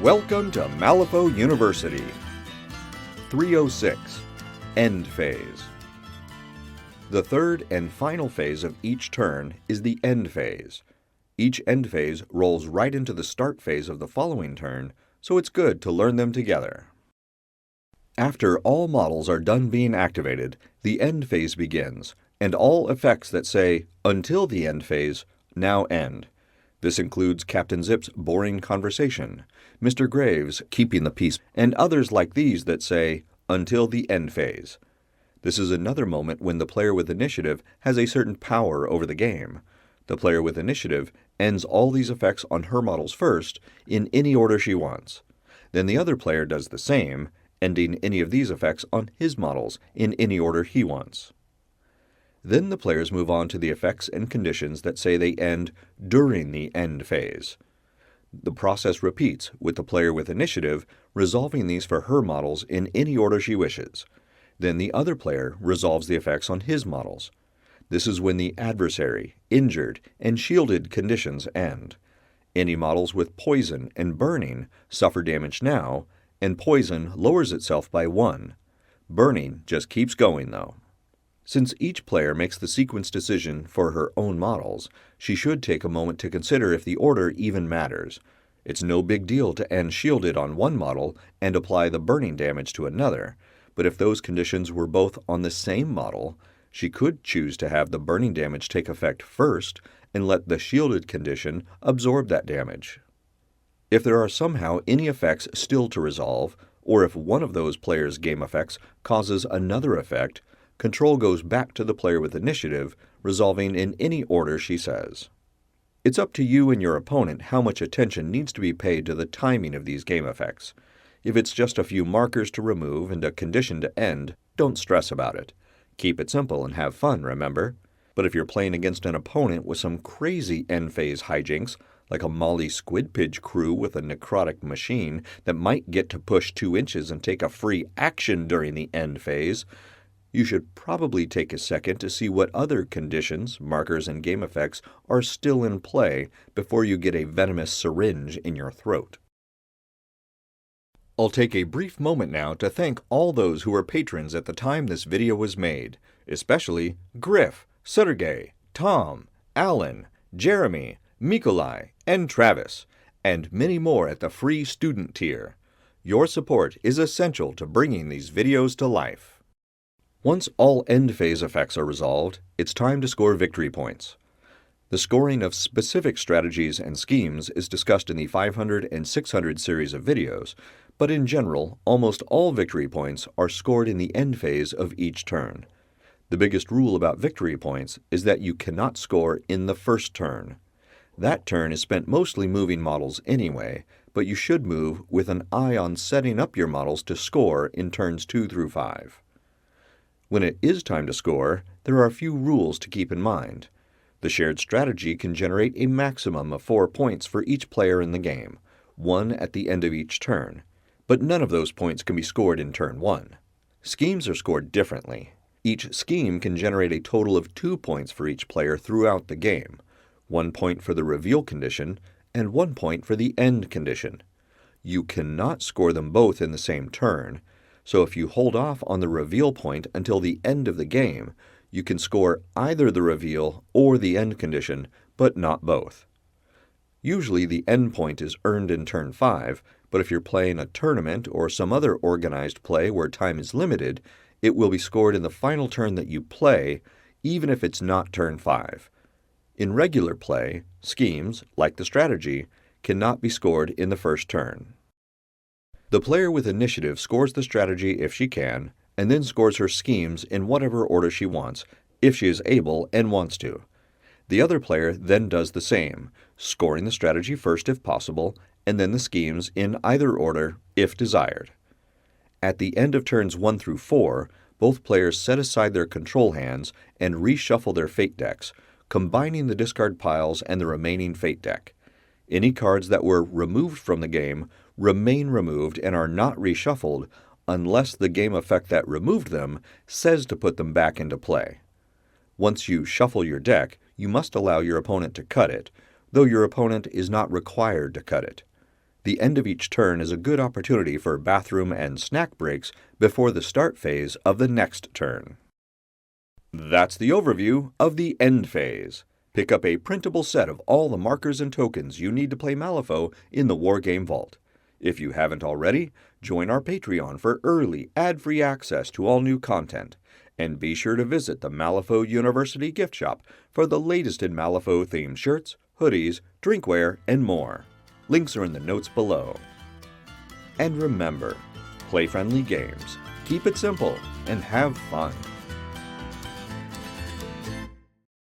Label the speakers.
Speaker 1: Welcome to Malifaux University. 306. End Phase. The third and final phase of each turn is the end phase. Each end phase rolls right into the start phase of the following turn, so it's good to learn them together. After all models are done being activated, the end phase begins, and all effects that say, "Until the end phase," now end. This includes Captain Zip's boring conversation, Mr. Graves' keeping the peace, and others like these that say, "Until the end phase." This is another moment when the player with initiative has a certain power over the game. The player with initiative ends all these effects on her models first, in any order she wants. Then the other player does the same, ending any of these effects on his models in any order he wants. Then the players move on to the effects and conditions that say they end during the end phase. The process repeats, with the player with initiative resolving these for her models in any order she wishes. Then the other player resolves the effects on his models. This is when the adversary, injured, and shielded conditions end. Any models with poison and burning suffer damage now, and poison lowers itself by 1. Burning just keeps going, though. Since each player makes the sequence decision for her own models, she should take a moment to consider if the order even matters. It's no big deal to end shielded on one model and apply the burning damage to another, but if those conditions were both on the same model, she could choose to have the burning damage take effect first and let the shielded condition absorb that damage. If there are somehow any effects still to resolve, or if one of those players' game effects causes another effect, control goes back to the player with initiative, resolving in any order she says. It's up to you and your opponent how much attention needs to be paid to the timing of these game effects. If it's just a few markers to remove and a condition to end, don't stress about it. Keep it simple and have fun, remember? But if you're playing against an opponent with some crazy end phase hijinks, like a Molly Squidpidge crew with a necrotic machine that might get to push 2 inches and take a free action during the end phase, you should probably take a second to see what other conditions, markers, and game effects are still in play before you get a venomous syringe in your throat. I'll take a brief moment now to thank all those who were patrons at the time this video was made, especially Griff, Sergey, Tom, Alan, Jeremy, Mikolai, and Travis, and many more at the free student tier. Your support is essential to bringing these videos to life. Once all end phase effects are resolved, it's time to score victory points. The scoring of specific strategies and schemes is discussed in the 500 and 600 series of videos, but in general, almost all victory points are scored in the end phase of each turn. The biggest rule about victory points is that you cannot score in the first turn. That turn is spent mostly moving models anyway, but you should move with an eye on setting up your models to score in turns 2 through 5. When it is time to score, there are a few rules to keep in mind. The shared strategy can generate a maximum of 4 points for each player in the game, 1 at the end of each turn, but none of those points can be scored in turn 1. Schemes are scored differently. Each scheme can generate a total of 2 points for each player throughout the game, 1 point for the reveal condition and 1 point for the end condition. You cannot score them both in the same turn, so if you hold off on the reveal point until the end of the game, you can score either the reveal or the end condition, but not both. Usually the end point is earned in turn 5, but if you're playing a tournament or some other organized play where time is limited, it will be scored in the final turn that you play, even if it's not turn 5. In regular play, schemes, like the strategy, cannot be scored in the first turn. The player with initiative scores the strategy if she can, and then scores her schemes in whatever order she wants, if she is able and wants to. The other player then does the same, scoring the strategy first if possible, and then the schemes in either order if desired. At the end of turns 1 through 4, both players set aside their control hands and reshuffle their fate decks, combining the discard piles and the remaining fate deck. Any cards that were removed from the game remain removed and are not reshuffled unless the game effect that removed them says to put them back into play. Once you shuffle your deck, you must allow your opponent to cut it, though your opponent is not required to cut it. The end of each turn is a good opportunity for bathroom and snack breaks before the start phase of the next turn. That's the overview of the end phase. Pick up a printable set of all the markers and tokens you need to play Malifaux in the Wargame Vault. If you haven't already, join our Patreon for early, ad-free access to all new content. And be sure to visit the Malifaux University gift shop for the latest in Malifaux-themed shirts, hoodies, drinkware, and more. Links are in the notes below. And remember, play friendly games, keep it simple, and have fun.